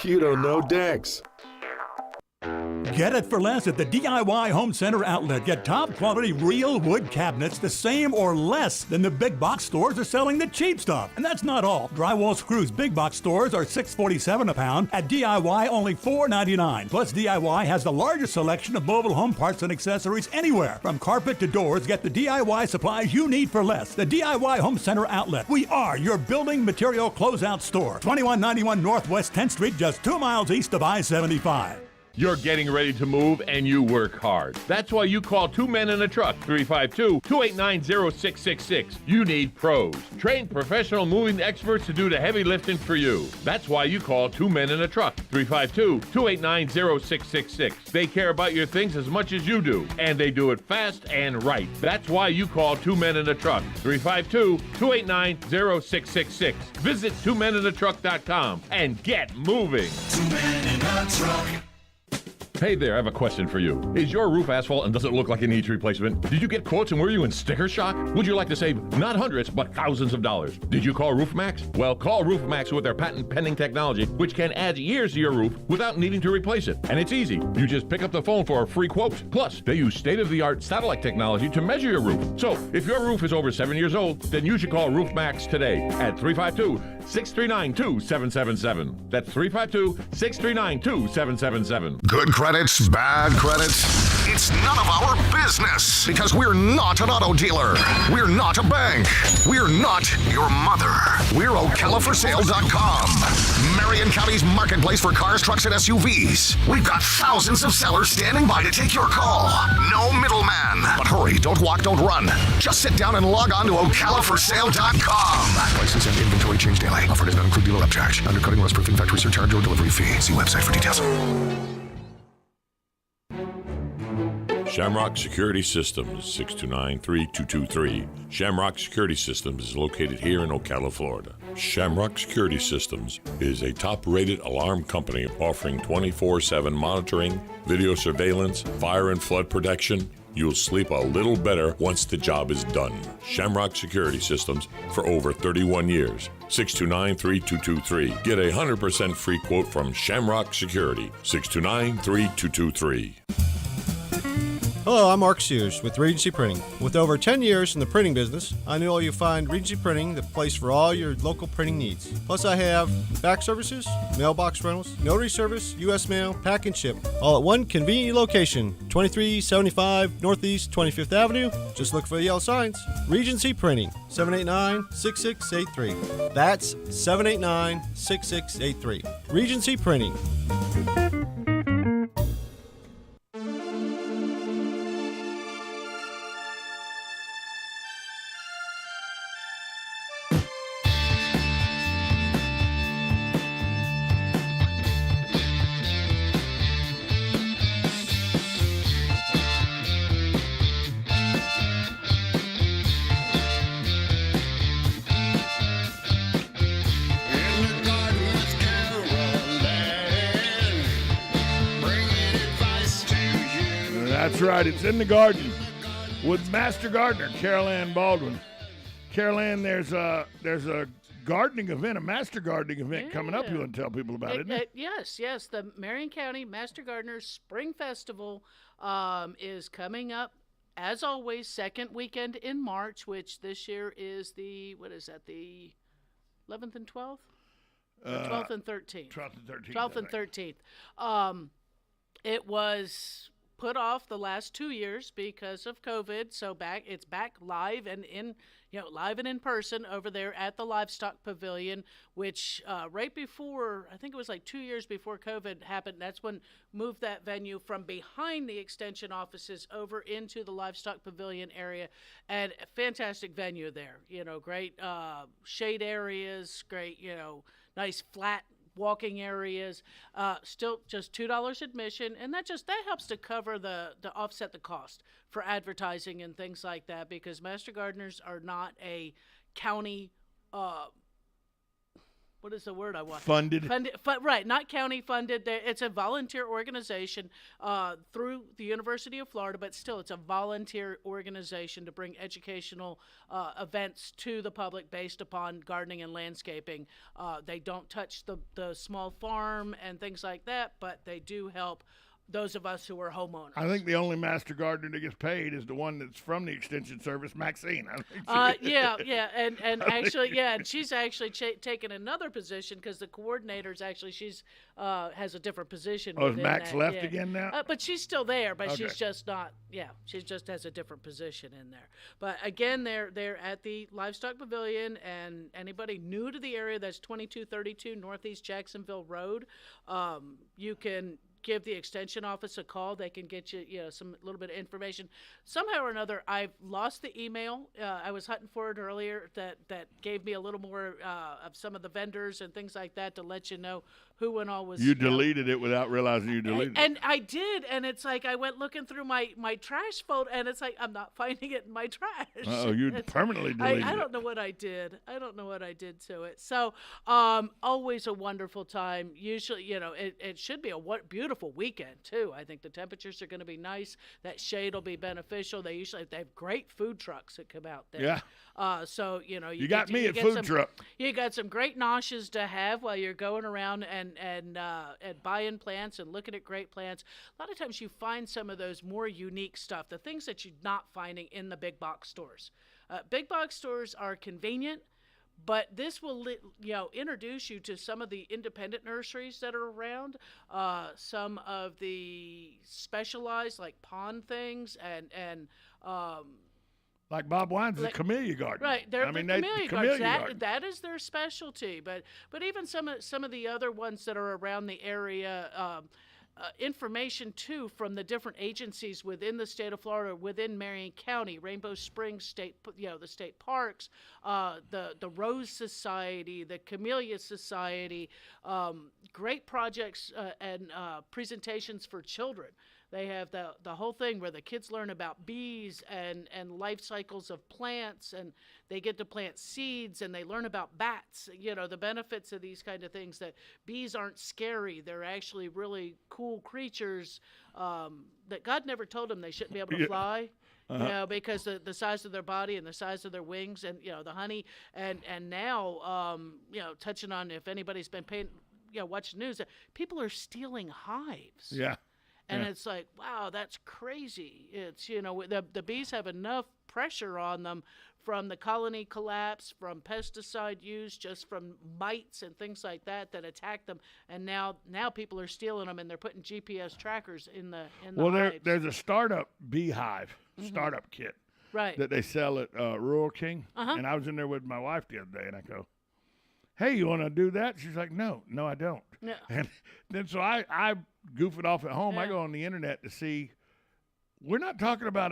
You don't know Dex. Get it for less at the DIY Home Center outlet. Get top quality real wood cabinets the same or less than the big box stores are selling the cheap stuff. And that's not all. Drywall screws big box stores are $6.47 a pound. At DIY, only $4.99. Plus, DIY has the largest selection of mobile home parts and accessories anywhere. From carpet to doors, get the DIY supplies you need for less. The DIY Home Center outlet. We are your building material closeout store. 2191 Northwest 10th Street, just 2 miles east of I-75. You're getting ready to move and you work hard. That's why you call Two Men in a Truck, 352-289-0666. You need pros. Trained professional moving experts to do the heavy lifting for you. That's why you call Two Men in a Truck, 352-289-0666. They care about your things as much as you do, and they do it fast and right. That's why you call Two Men in a Truck, 352-289-0666. Visit twomeninatruck.com and get moving. Two Men in a Truck. Hey there, I have a question for you. Is your roof asphalt and does it look like it needs replacement? Did you get quotes and were you in sticker shock? Would you like to save not hundreds, but thousands of dollars? Did you call RoofMax? Well, call RoofMax with their patent-pending technology, which can add years to your roof without needing to replace it. And it's easy. You just pick up the phone for a free quote. Plus, they use state-of-the-art satellite technology to measure your roof. So, if your roof is over 7 years old, then you should call RoofMax today at 352-639-2777. That's 352-639-2777. Good credits, bad credits. It's none of our business because we're not an auto dealer. We're not a bank. We're not your mother. We're OcalaForSale.com. Marion County's marketplace for cars, trucks, and SUVs. We've got thousands of sellers standing by to take your call. No middleman. But hurry, don't walk, don't run. Just sit down and log on to OcalaForSale.com. Prices and inventory change daily. Offer does not include dealer upcharge. Undercutting, rust-proofing, factory surcharge, or delivery fee. See website for details. Shamrock Security Systems, 629-3223. Shamrock Security Systems is located here in Ocala, Florida. Shamrock Security Systems is a top-rated alarm company offering 24/7 monitoring, video surveillance, fire and flood protection. You'll sleep a little better once the job is done. Shamrock Security Systems for over 31 years. 629-3223. Get a 100% free quote from Shamrock Security. 629-3223. Hello, I'm Mark Sears with Regency Printing. With over 10 years in the printing business, I know you'll find Regency Printing the place for all your local printing needs. Plus, I have fax services, mailbox rentals, notary service, U.S. mail, pack and ship, all at one convenient location, 2375 Northeast 25th Avenue. Just look for the yellow signs. Regency Printing, 789-6683. That's 789-6683. Regency Printing. That's right. It's In the Garden with Master Gardener, Carol Ann Baldwin. Carol Ann, there's a gardening event, a master gardening event coming up. You want to tell people about it, isn't it? Yes. The Marion County Master Gardeners Spring Festival is coming up, as always, second weekend in March, which this year is the 11th and 12th? 12th and 13th. 12th and 13th. 12th and 13th. It was put off the last 2 years because of COVID, so it's back live and in person over there at the Livestock Pavilion, which right before, I think it was like 2 years before COVID happened, that's when moved that venue from behind the extension offices over into the Livestock Pavilion area, and a fantastic venue there. Great shade areas, great, nice flat walking areas, still just $2 admission, and that helps to cover to offset the cost for advertising and things like that, because Master Gardeners are not a county what is the word I want? Funded. Right, not county funded. It's a volunteer organization through the University of Florida, but still it's a volunteer organization to bring educational events to the public based upon gardening and landscaping. They don't touch the small farm and things like that, but they do help those of us who are homeowners. I think the only master gardener that gets paid is the one that's from the Extension Service, Maxine. I think and actually, and she's actually taken another position because the coordinator's actually, she's has a different position. Oh, is Max that, left again now? But she's still there, but Okay. she's just not, she just has a different position in there. But again, they're at the Livestock Pavilion, and anybody new to the area, that's 2232 Northeast Jacksonville Road, you can give the extension office a call. They can get you, some little bit of information. Somehow or another, I've lost the email. I was hunting for it earlier that gave me a little more of some of the vendors and things like that to let you know who and all was. You deleted it without realizing you deleted it. And I did, and it's like I went looking through my trash folder, and it's like I'm not finding it in my trash. Oh, you permanently deleted it. I don't know what I did. I don't know what I did to it. So always a wonderful time. Usually, it should be a beautiful weekend, too. I think the temperatures are going to be nice. That shade will be beneficial. They have great food trucks that come out there. Yeah. So, you got me at food truck. You got some great noshes to have while you're going around and buying plants and looking at great plants. A lot of times you find some of those more unique stuff, the things that you're not finding in the big box stores. Big box stores are convenient, but this will introduce you to some of the independent nurseries that are around, some of the specialized like pond things and like Bob Wine's the camellia garden. Right, they're the camellia garden. gardens. That is their specialty. But even some of the other ones that are around the area, information too from the different agencies within the state of Florida, within Marion County, Rainbow Springs State, the state parks, the Rose Society, the Camellia Society, great projects and presentations for children. They have the whole thing where the kids learn about bees and life cycles of plants, and they get to plant seeds, and they learn about bats, the benefits of these kind of things, that bees aren't scary. They're actually really cool creatures that God never told them they shouldn't be able to fly. Because the size of their body and the size of their wings and, the honey. And now, touching on if anybody's been paying, watching news, people are stealing hives. Yeah. And it's like, wow, that's crazy. It's, the bees have enough pressure on them from the colony collapse, from pesticide use, just from mites and things like that attack them. And now people are stealing them, and they're putting GPS trackers in the hives. There's a startup beehive startup kit that they sell at Rural King. And I was in there with my wife the other day, and I go, hey, you want to do that? She's like, no, I don't. No. And then so I goof it off at home. I go on the internet to see. We're not talking about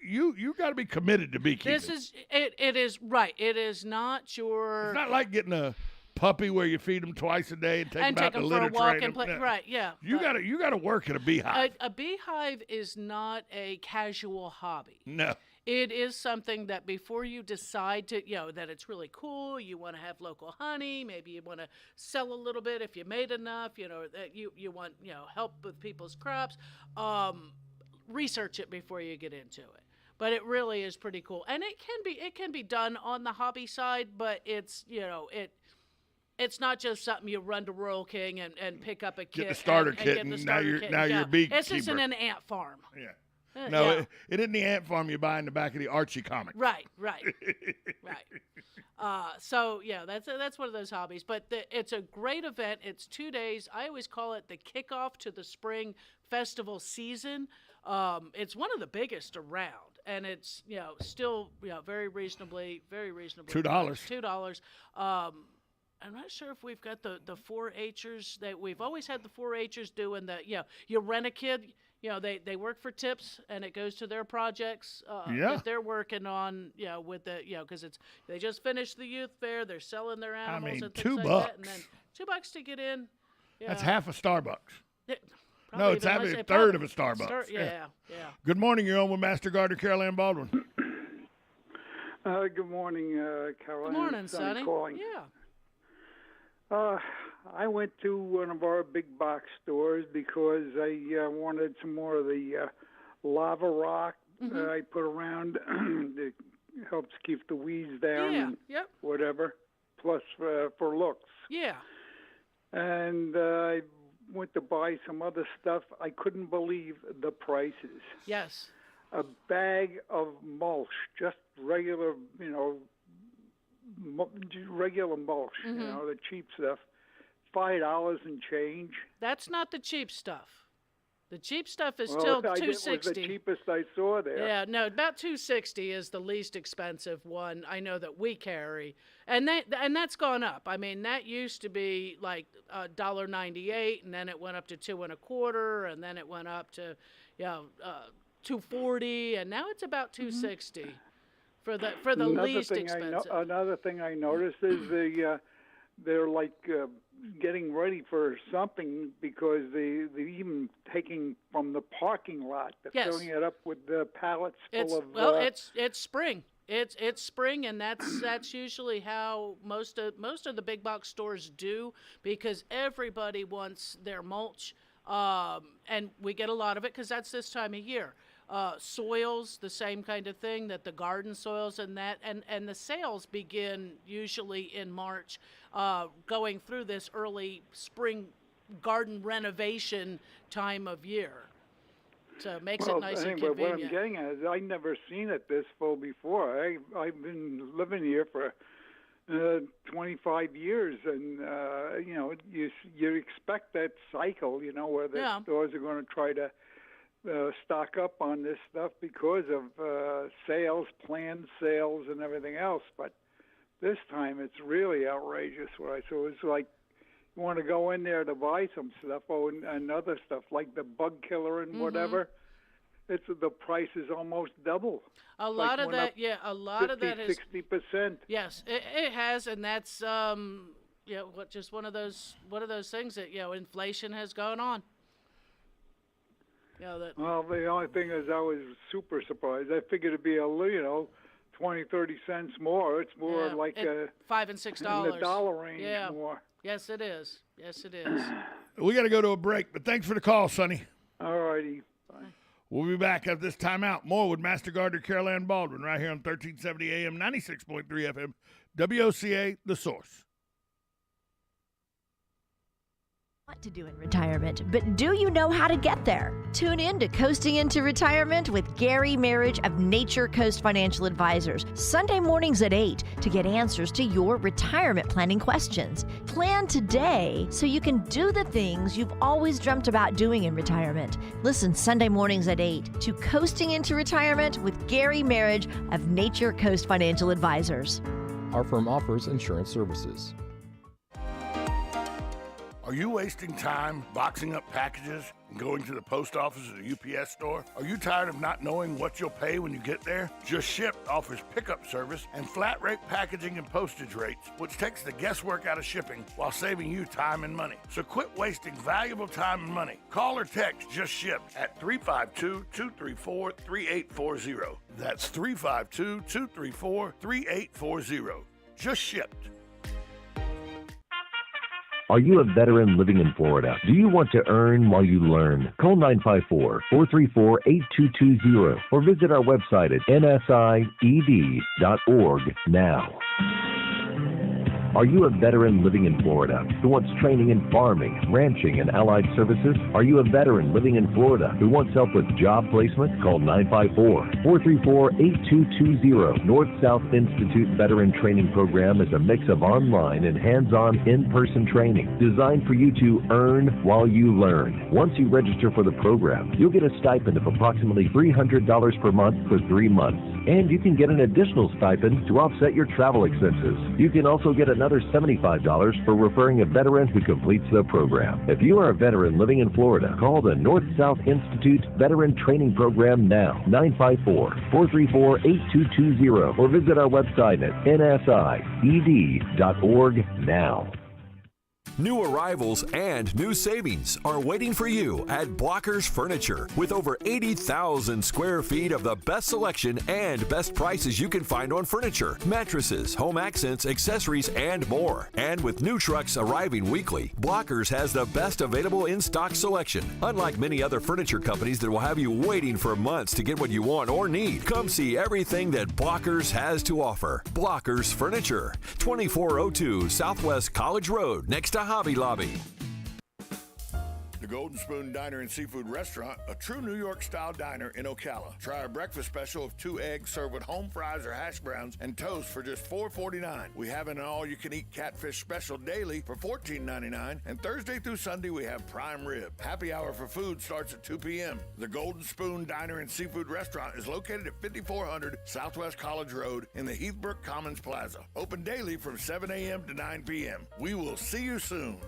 you got to be committed to beekeeping. It is right. It is not your. It's not like getting a puppy where you feed them twice a day and take them out to litter for a walk train and play. them. Right, yeah. You got to work at a beehive. A beehive is not a casual hobby. No. It is something that before you decide to, that it's really cool, you want to have local honey, maybe you want to sell a little bit if you made enough, that you want, help with people's crops, research it before you get into it. But it really is pretty cool. And it can be done on the hobby side, but it's, it's not just something you run to Rural King and pick up a kit. Get the starter kit, and and now you're a beekeeper. It's just in an ant farm. Yeah. No, it isn't the ant farm you buy in the back of the Archie comic. Right. So that's one of those hobbies. But it's a great event. It's 2 days. I always call it the kickoff to the spring festival season. It's one of the biggest around, and it's still very reasonably $2. $2. I'm not sure if we've got the 4-Hers that we've always had. The 4-Hers doing the you rent a kid. They work for tips, and it goes to their projects that they're working on, with the, because they just finished the youth fair. They're selling their animals and things $2. like that. And then $2 to get in. That's half a Starbucks. No, it's having a third of a Starbucks. Yeah. Good morning. You're on with Master Gardener Carol Ann Baldwin. Good morning, Caroline. Good morning, Sonny. Calling. Yeah. I went to one of our big box stores because I wanted some more of the lava rock I put around that helps keep the weeds down and whatever, plus for looks. Yeah. And I went to buy some other stuff. I couldn't believe the prices. Yes. A bag of mulch, just regular, regular mulch, the cheap stuff, $5 and change. That's not the cheap stuff. The cheap stuff is Well, still it was $260. the cheapest I saw there. Yeah, no, about $260 is the least expensive one I know that we carry, and that's gone up. I mean, that used to be like $1.98, and then it went up to $2.25, and then it went up to $2.40, and now it's about $2.60 for the least expensive. Another thing I noticed is they're like getting ready for something because they're even taking from the parking lot. They're filling it up with the pallets full of. It's spring. It's spring, and that's usually how most of the big box stores do, because everybody wants their mulch, and we get a lot of it because that's this time of year. Soils, the same kind of thing, that the garden soils and the sales begin usually in March, going through this early spring garden renovation time of year. So it makes it nice and convenient. What I'm getting at is I've never seen it this full before. I've been living here for 25 years, and you expect that cycle, where the stores are going to try to stock up on this stuff because of planned sales and everything else. But this time it's really outrageous. So it's like you want to go in there to buy some stuff and other stuff like the bug killer and whatever. The price is almost double. A lot of that is 60%. Yes, it has, and that's just one of those things that inflation has gone on. Well, the only thing is I was super surprised. I figured it'd be 20, 30 cents more. It's more like $5 and $6 in the dollar range more. Yes, it is. Yes, it is. We got to go to a break, but thanks for the call, Sonny. All righty. Bye. We'll be back after this timeout. More with Master Gardener Carol Ann Baldwin right here on 1370 AM, 96.3 FM, WOCA, The Source. Want to do in retirement, but do you know how to get there? Tune in to Coasting into Retirement with Gary Marriage of Nature Coast Financial Advisors, Sunday mornings at 8 to get answers to your retirement planning questions. Plan today so you can do the things you've always dreamt about doing in retirement. Listen Sunday mornings at 8 to Coasting into Retirement with Gary Marriage of Nature Coast Financial Advisors. Our firm offers insurance services. Are you wasting time boxing up packages and going to the post office or the UPS store? Are you tired of not knowing what you'll pay when you get there? Just Ship offers pickup service and flat rate packaging and postage rates, which takes the guesswork out of shipping while saving you time and money. So quit wasting valuable time and money. Call or text Just Ship at 352-234-3840. That's 352-234-3840. Just Shipped. Are you a veteran living in Florida? Do you want to earn while you learn? Call 954-434-8220 or visit our website at nsied.org now. Are you a veteran living in Florida who wants training in farming, ranching, and allied services? Are you a veteran living in Florida who wants help with job placement? Call 954-434-8220. North-South Institute Veteran Training Program is a mix of online and hands-on in-person training designed for you to earn while you learn. Once you register for the program, you'll get a stipend of approximately $300 per month for 3 months. And you can get an additional stipend to offset your travel expenses. You can also get another $75 for referring a veteran who completes the program. If you are a veteran living in Florida, call the North-South Institute Veteran Training Program now, 954-434-8220, or visit our website at nsied.org now. New arrivals and new savings are waiting for you at Blockers Furniture with over 80,000 square feet of the best selection and best prices you can find on furniture, mattresses, home accents, accessories, and more. And with new trucks arriving weekly, Blockers has the best available in-stock selection. Unlike many other furniture companies that will have you waiting for months to get what you want or need, come see everything that Blockers has to offer. Blockers Furniture, 2402 Southwest College Road, next to Hobby Lobby. The Golden Spoon Diner and Seafood Restaurant, a true New York-style diner in Ocala. Try our breakfast special of 2 eggs served with home fries or hash browns and toast for just $4.49. We have an all-you-can-eat catfish special daily for $14.99, and Thursday through Sunday we have prime rib. Happy hour for food starts at 2 p.m. The Golden Spoon Diner and Seafood Restaurant is located at 5400 Southwest College Road in the Heathbrook Commons Plaza. Open daily from 7 a.m. to 9 p.m. We will see you soon.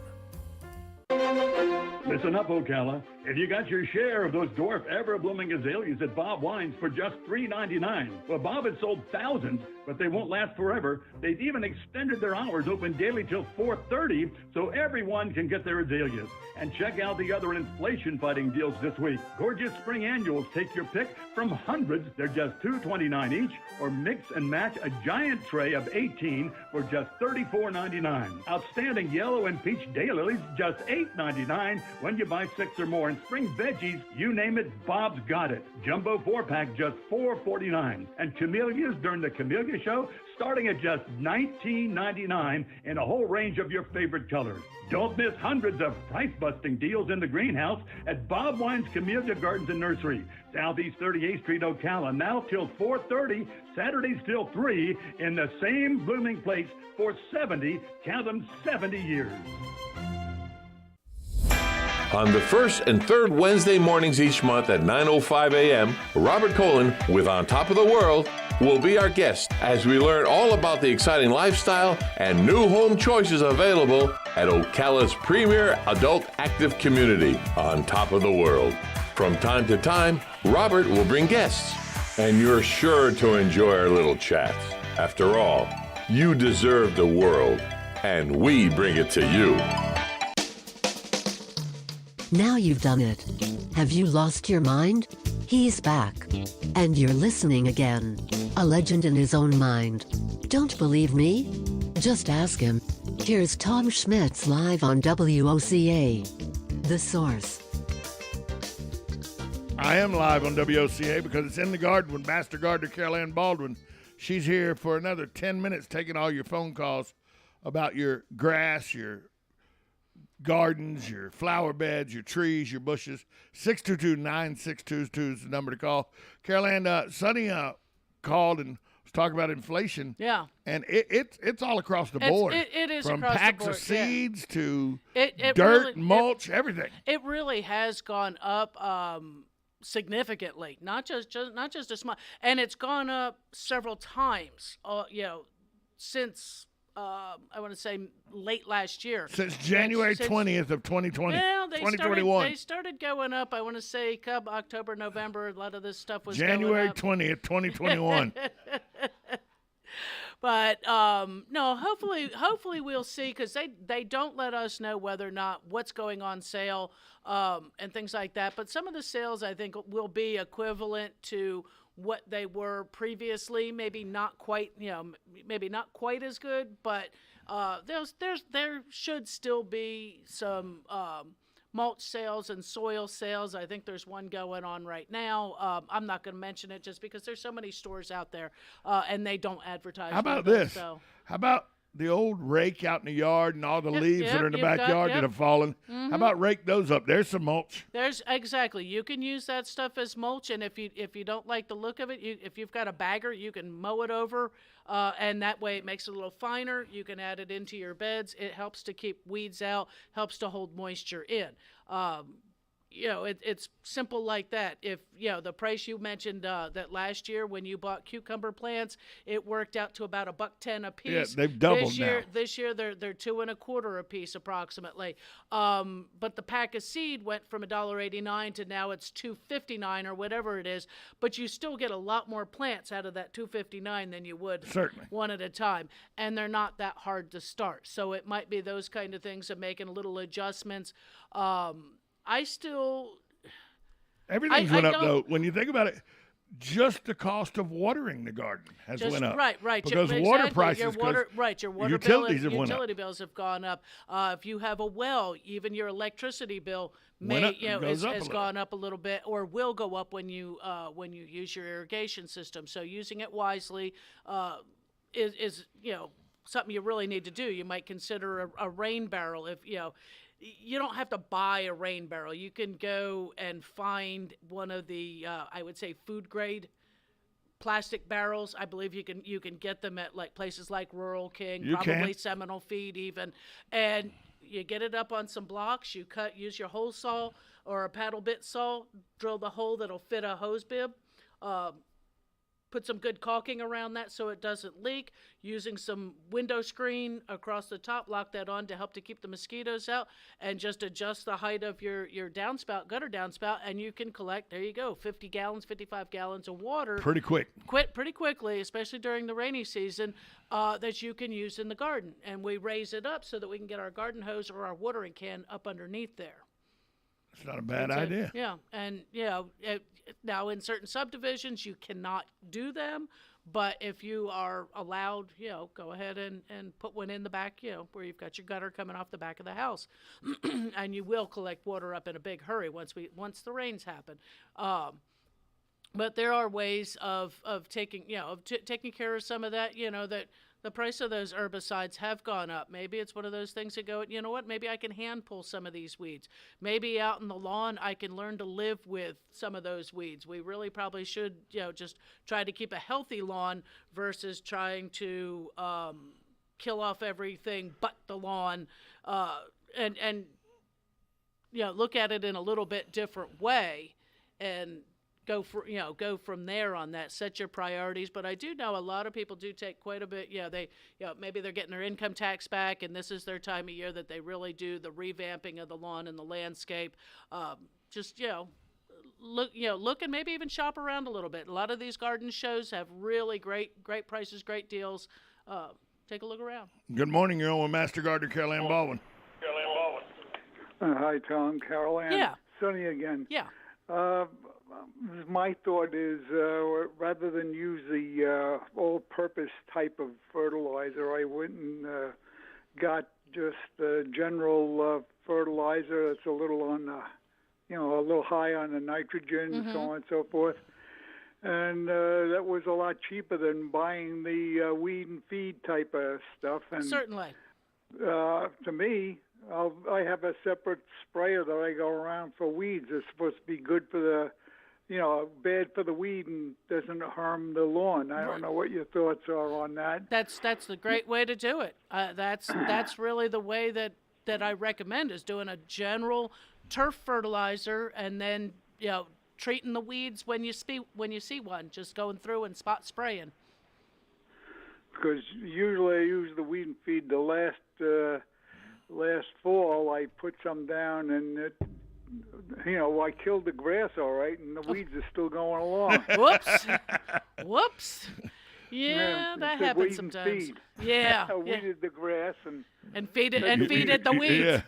Listen up, Ocala. If you got your share of those dwarf ever-blooming azaleas at Bob Wines for just $3.99, well, Bob has sold thousands, but they won't last forever. They've even extended their hours open daily till 4:30 so everyone can get their azaleas. And check out the other inflation-fighting deals this week. Gorgeous spring annuals, take your pick from hundreds. They're just $2.29 each, or mix and match a giant tray of 18 for just $34.99. Outstanding yellow and peach daylilies, just $8.99 when you buy 6 or more. And spring veggies, you name it, Bob's got it. Jumbo 4-pack, just $4.49. And camellias during the Camellia Show, starting at just $19.99 in a whole range of your favorite colors. Don't miss hundreds of price-busting deals in the greenhouse at Bob Wine's Camellia Gardens and Nursery, Southeast 38th Street, Ocala, now till 4:30, Saturdays till 3, in the same blooming place for 70, count them, 70 years. On the first and third Wednesday mornings each month at 9:05 a.m., Robert Colin with On Top of the World will be our guest as we learn all about the exciting lifestyle and new home choices available at Ocala's premier adult active community, On Top of the World. From time to time, Robert will bring guests, and you're sure to enjoy our little chats. After all, you deserve the world, and we bring it to you. Now you've done it. Have you lost your mind? He's back. And you're listening again. A legend in his own mind. Don't believe me? Just ask him. Here's Tom Schmitz live on WOCA. The Source. I am live on WOCA because it's In the Garden with Master Gardener Carol Ann Baldwin. She's here for another 10 minutes taking all your phone calls about your grass, your gardens, your flower beds, your trees, your bushes. 622-9622 is the number to call. Carol Ann, Sonny called and was talking about inflation. Yeah. And it's all across the board. It is from across packs the board, of seeds to it dirt, really, mulch, everything. It really has gone up significantly. Not just a small, and it's gone up several times. Since I want to say late last year. Since January 20th of 2020. Well, 2021. They started going up, I want to say, October, November. A lot of this stuff was January going up. 20th, 2021. But no, hopefully we'll see, because they don't let us know whether or not what's going on sale and things like that. But some of the sales, I think, will be equivalent to what they were previously. Maybe not quite, maybe not quite as good, but there should still be some mulch sales and soil sales. I think there's one going on right now. I'm not going to mention it just because there's so many stores out there and they don't advertise. How about this? How about the old rake out in the yard and all the leaves that are in the backyard that have fallen? Mm-hmm. How about rake those up? There's some mulch. Exactly. You can use that stuff as mulch, and if you don't like the look of it, if you've got a bagger, you can mow it over, and that way it makes it a little finer. You can add it into your beds. It helps to keep weeds out, helps to hold moisture in. it's simple like that. If, the price you mentioned that last year when you bought cucumber plants, it worked out to about $1.10 a piece. Yeah, they've doubled now. This year they're $2.25 a piece approximately. But the pack of seed went from $1.89 to now it's $2.59 or whatever it is. But you still get a lot more plants out of that $2.59 than you would certainly one at a time, and they're not that hard to start. So it might be those kind of things of making little adjustments. Everything's went up, though. When you think about it, just the cost of watering the garden has went up. Right. Because water prices, your water utility bills have gone up. If you have a well, even your electricity bill has gone up a little bit, or will go up when you use your irrigation system. So using it wisely is something you really need to do. You might consider a rain barrel if you don't have to buy a rain barrel. You can go and find one of the, I would say, food grade plastic barrels. I believe you can get them at places like Rural King, probably Seminole Feed even, and you get it up on some blocks. You use your hole saw or a paddle bit saw, drill the hole that'll fit a hose bib. Put some good caulking around that so it doesn't leak. Using some window screen across the top, lock that on to help to keep the mosquitoes out, and just adjust the height of your downspout, gutter downspout, and you can collect, 50 gallons, 55 gallons of water. Pretty quickly, especially during the rainy season, that you can use in the garden. And we raise it up so that we can get our garden hose or our watering can up underneath there. It's not a bad idea. Yeah, and now in certain subdivisions you cannot do them, but if you are allowed, go ahead and put one in the back, where you've got your gutter coming off the back of the house, and you will collect water up in a big hurry once the rains happen. But there are ways of taking taking care of some of that. That the price of those herbicides have gone up. Maybe it's one of those things that go, you know what, maybe I can hand pull some of these weeds. Maybe out in the lawn I can learn to live with some of those weeds. We really probably should, just try to keep a healthy lawn versus trying to kill off everything but the lawn, and look at it in a little bit different way and go from there on that. Set your priorities. But I do know a lot of people do take quite a bit. Maybe they're getting their income tax back, and this is their time of year that they really do the revamping of the lawn and the landscape. Look and maybe even shop around a little bit. A lot of these garden shows have really great prices, great deals. Take a look around. Good morning. You're on with Master Gardener Carol Ann Baldwin. Hi, Tom. Carol Ann. Yeah. Sonny again. Yeah. My thought is rather than use the all-purpose type of fertilizer, I went and got just general fertilizer that's a little on, a little high on the nitrogen, so on and so forth. And that was a lot cheaper than buying the weed and feed type of stuff. And certainly. To me, I have a separate sprayer that I go around for weeds. It's supposed to be good for the, bad for the weed and doesn't harm the lawn. I don't know what your thoughts are on that. That's the great way to do it. That's really the way that I recommend, is doing a general turf fertilizer and then treating the weeds when you see one, just going through and spot spraying. Because usually I use the weed and feed the last fall. I put some down and it, I killed the grass all right, and the weeds are still going along. Whoops. Yeah, that happens sometimes. Yeah. I weeded the grass and feeded the weeds. Yeah.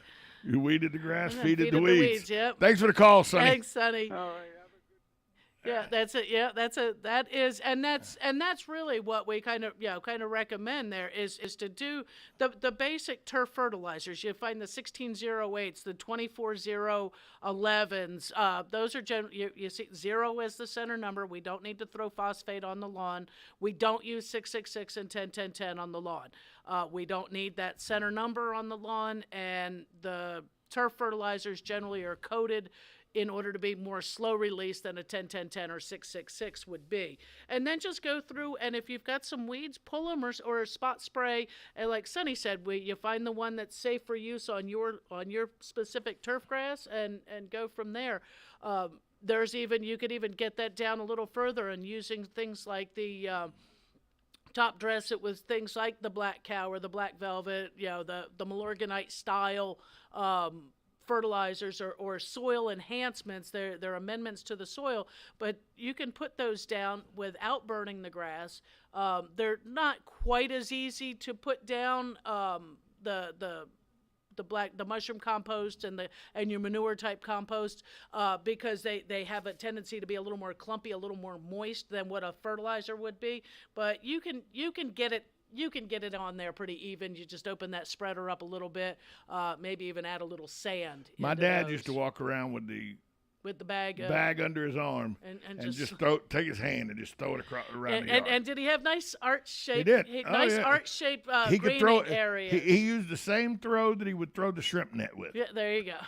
You weeded the grass, and feeded the weeds. Yep. Thanks for the call, Sonny. Thanks, Sonny. all right. Yeah, that's it. Yeah, that's really what we kind of recommend there is to do the basic turf fertilizers. You find the 1608s, the 24011s. Those are you see 0 as the center number. We don't need to throw phosphate on the lawn. We don't use 666 and 101010 on the lawn. We don't need that center number on the lawn, and the turf fertilizers generally are coated in order to be more slow release than a 10-10-10 or 6-6-6 would be. And then just go through, and if you've got some weeds, pull them or spot spray. And like Sonny said, you find the one that's safe for use on your specific turf grass and go from there. You could even get that down a little further and using things like the top dress it with things like the black cow or the black velvet, the Milorganite style fertilizers or soil enhancements. They're amendments to the soil, but you can put those down without burning the grass. They're not quite as easy to put down. The mushroom compost and your manure type compost because they have a tendency to be a little more clumpy, a little more moist than what a fertilizer would be. But you can get it on there pretty even. You just open that spreader up a little bit, maybe even add a little sand. My dad used to walk around with the bag under his arm and just take his hand and just throw it around the yard. And did he have nice arch shape? He did. Arch shape he could throw it. Area. He used the same throw that he would throw the shrimp net with. Yeah, there you go.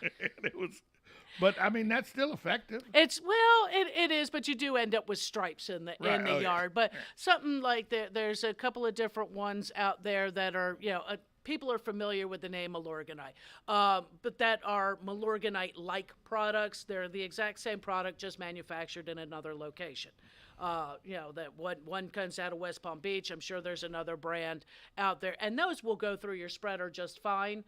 But I mean that's still effective. It is, but you do end up with stripes in the yard. Yeah. But something like there's a couple of different ones out there that are people are familiar with the name Milorganite, but that are Milorganite-like products. They're the exact same product, just manufactured in another location. That one comes out of West Palm Beach. I'm sure there's another brand out there, and those will go through your spreader just fine.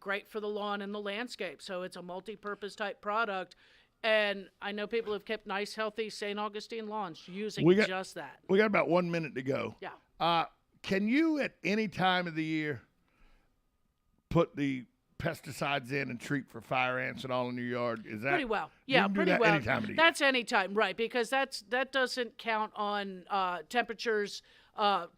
Great for the lawn and the landscape. So it's a multi-purpose type product. And I know people have kept nice, healthy St. Augustine lawns using just that. We got about 1 minute to go. Yeah. Can you at any time of the year put the pesticides in and treat for fire ants and all in your yard? Is that pretty well? Yeah, pretty well. Any time of the year. That's any time, right? Because that doesn't count on temperatures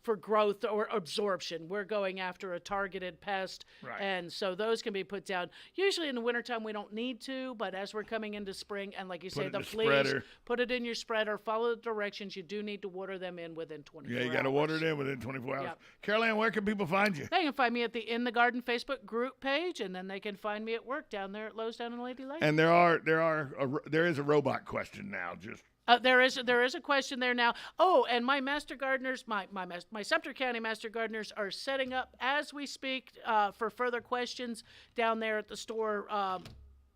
for growth or absorption. We're going after a targeted pest, right. And so those can be put down. Usually in the wintertime we don't need to, but as we're coming into spring, and like you say, the fleas, put it in your spreader, follow the directions. You do need to water them in within 24 hours. Yeah, you got to water it in within 24 hours. Yep. Carol Ann, where can people find you? They can find me at the In the Garden Facebook group page, and then they can find me at work down there at Lowe's down in Lady Lake. And there is a robot question now. There is a question there now. Oh, and my master gardeners, my Sumter County master gardeners are setting up as we speak for further questions down there at the store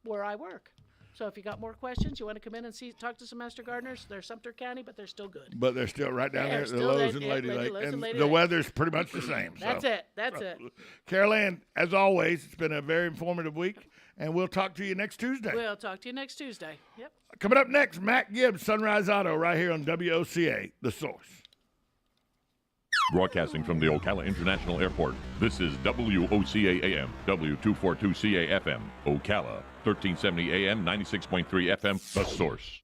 where I work. So if you got more questions, you want to come in and talk to some master gardeners. They're Sumter County, but they're still good. But they're still right down there at the Lowe's and Lady Lake. And the weather's pretty much the same. That's it. Carol Ann, as always, it's been a very informative week, and we'll talk to you next Tuesday. We'll talk to you next Tuesday. Yep. Coming up next, Matt Gibbs, Sunrise Auto, right here on WOCA, The Source. Broadcasting from the Ocala International Airport, this is WOCA AM, W242CA FM, Ocala, 1370 AM, 96.3 FM, The Source.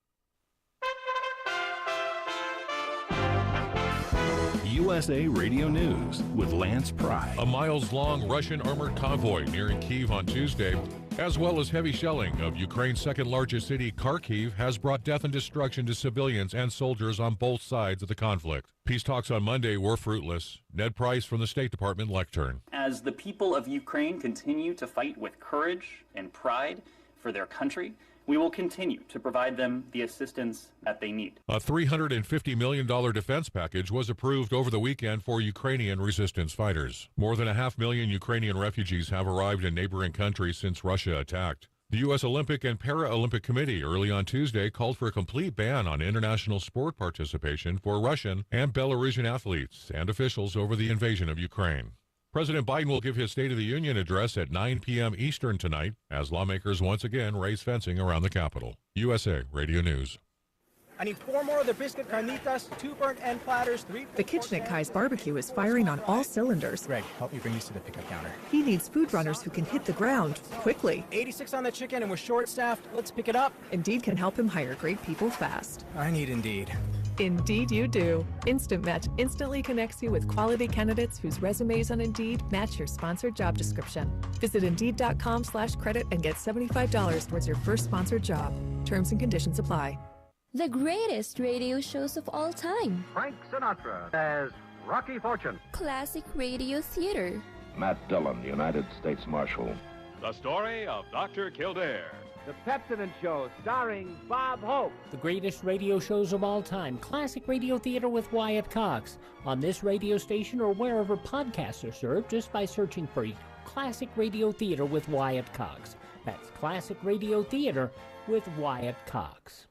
USA Radio News with Lance Pry. A miles-long Russian armored convoy nearing Kyiv on Tuesday, as well as heavy shelling of Ukraine's second-largest city, Kharkiv, has brought death and destruction to civilians and soldiers on both sides of the conflict. Peace talks on Monday were fruitless. Ned Price from the State Department lectern. As the people of Ukraine continue to fight with courage and pride for their country, we will continue to provide them the assistance that they need. A $350 million defense package was approved over the weekend for Ukrainian resistance fighters. More than 500,000 Ukrainian refugees have arrived in neighboring countries since Russia attacked. The U.S. Olympic and Paralympic Committee early on Tuesday called for a complete ban on international sport participation for Russian and Belarusian athletes and officials over the invasion of Ukraine. President Biden will give his State of the Union address at 9 p.m. Eastern tonight as lawmakers once again raise fencing around the Capitol. USA Radio News. I need 4 more of the biscuit carnitas, 2 burnt end platters, 3... The kitchen at Kai's Barbecue is firing on all cylinders. Greg, help me bring these to the pickup counter. He needs food runners who can hit the ground quickly. 86 on the chicken and we're short-staffed. Let's pick it up. Indeed can help him hire great people fast. I need Indeed. Indeed you do. Instant Match instantly connects you with quality candidates whose resumes on Indeed match your sponsored job description. Visit Indeed.com/credit and get $75 towards your first sponsored job. Terms and conditions apply. The greatest radio shows of all time. Frank Sinatra as Rocky Fortune. Classic radio theater. Matt Dillon, United States Marshal. The story of Dr. Kildare. The Pepsodent Show, starring Bob Hope. The greatest radio shows of all time, Classic Radio Theater with Wyatt Cox. On this radio station or wherever podcasts are served, just by searching for Classic Radio Theater with Wyatt Cox. That's Classic Radio Theater with Wyatt Cox.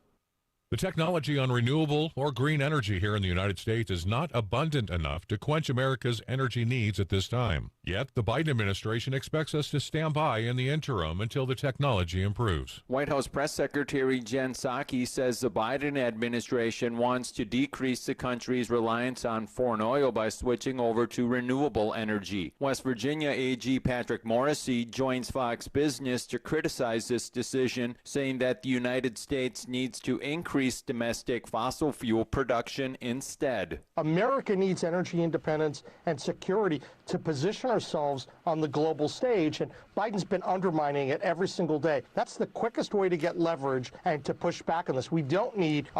The technology on renewable or green energy here in the United States is not abundant enough to quench America's energy needs at this time. Yet, the Biden administration expects us to stand by in the interim until the technology improves. White House Press Secretary Jen Psaki says the Biden administration wants to decrease the country's reliance on foreign oil by switching over to renewable energy. West Virginia AG Patrick Morrissey joins Fox Business to criticize this decision, saying that the United States needs to increase domestic fossil fuel production instead. America needs energy independence and security to position ourselves on the global stage, and Biden's been undermining it every single day. That's the quickest way to get leverage and to push back on this. We don't need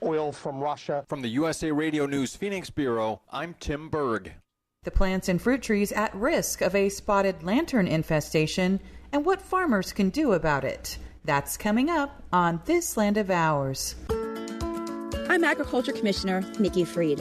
oil from Russia. From the USA Radio News Phoenix Bureau, I'm Tim Berg. The plants and fruit trees at risk of a spotted lantern infestation and what farmers can do about it. That's coming up on This Land of Ours. I'm Agriculture Commissioner Nikki Fried.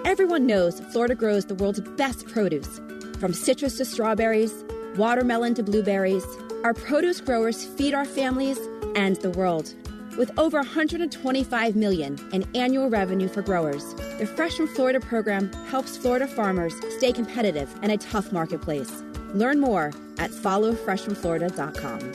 Everyone knows Florida grows the world's best produce. From citrus to strawberries, watermelon to blueberries, our produce growers feed our families and the world. With over $125 million in annual revenue for growers, the Fresh from Florida program helps Florida farmers stay competitive in a tough marketplace. Learn more at followfreshfromflorida.com.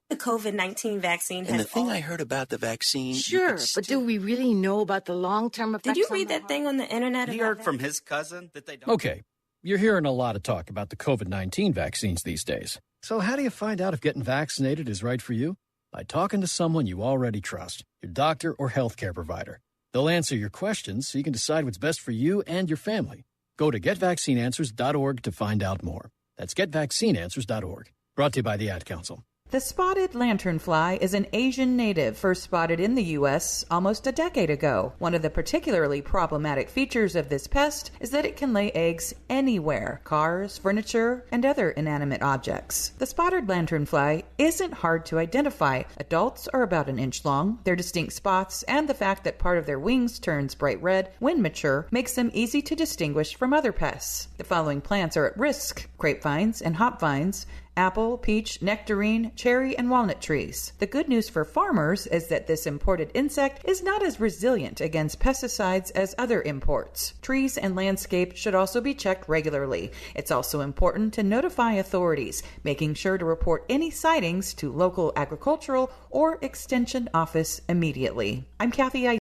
The COVID-19 vaccine has... And the thing I heard about the vaccine... Sure, but do we really know about the long-term effects? Did you read that thing on the internet? He heard from his cousin that they don't... Okay, you're hearing a lot of talk about the COVID-19 vaccines these days. So how do you find out if getting vaccinated is right for you? By talking to someone you already trust, your doctor or healthcare provider. They'll answer your questions so you can decide what's best for you and your family. Go to GetVaccineAnswers.org to find out more. That's GetVaccineAnswers.org. Brought to you by the Ad Council. The spotted lanternfly is an Asian native first spotted in the U.S. almost a decade ago. One of the particularly problematic features of this pest is that it can lay eggs anywhere: cars, furniture, and other inanimate objects. The spotted lanternfly isn't hard to identify. Adults are about an inch long. Their distinct spots and the fact that part of their wings turns bright red when mature makes them easy to distinguish from other pests. The following plants are at risk: grapevines and hop vines, apple, peach, nectarine, cherry, and walnut trees. The good news for farmers is that this imported insect is not as resilient against pesticides as other imports. Trees and landscape should also be checked regularly. It's also important to notify authorities, making sure to report any sightings to local agricultural or extension office immediately. I'm Kathy